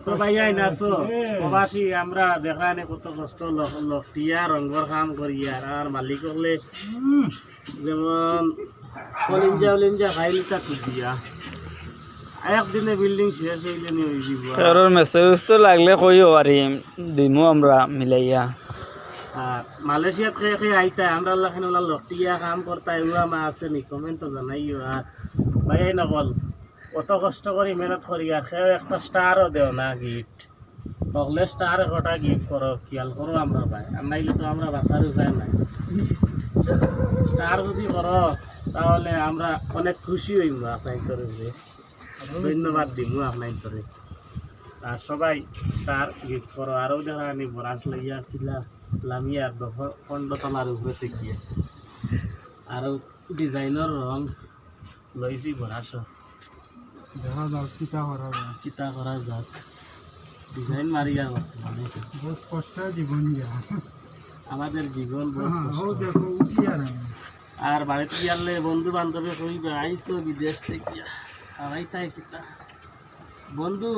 তো ভাইয়াই নাচো প্রবাসী আমরা দেখানে কত কষ্ট লফটিয়া রঙর কাম করি আর মালিক হলে যেমন কলিঞ্জা খাইলি তা দিয়া একদিনে বিল্ডিং শেষ হইলে নি হয়ে যাব কারোর মেসেজ তো লাগলে কইও পারিম দিমু আমরা মিলাইয়া আর মালয়েশিয়াত খেয়ে আইতা আমরা লাখানে ওলা লফটিয়া কাম করতা এগুলা মা আছে নি কমেন্ট তো জানাইও আর ভাইয়াই নকল কত কষ্ট করি মেহনত করি আর খেয়ে একটা স্টারও দেও না গিফট তখন স্টার কটা গিফট করো খেয়াল করো আমরা ভাই আর নাইলে তো আমরা বাঁচার উপায় নাই স্টার যদি করো তাহলে আমরা অনেক খুশি হইব আপনার করে ধন্যবাদ দিব আপনার করে আর সবাই স্টার গিফট করো আরও দেখা নি বরাস লইয়া ছিলা লামিয়ার 15 তলার উপরে থেকে আরও ডিজাইনের রং লইছি বরাস দেখা যাক কিতা করা যাক ডিজাইন মারিয়া বর্তমানে বহুত কষ্টের জীবন আমাদের জীবন বহুত কষ্ট। দেখো উঠি আর বাড়িতে গিয়ালে বন্ধু বান্ধবে কইবে আইসো বিদেশ থেকে আর আইতাই কিতা বন্ধু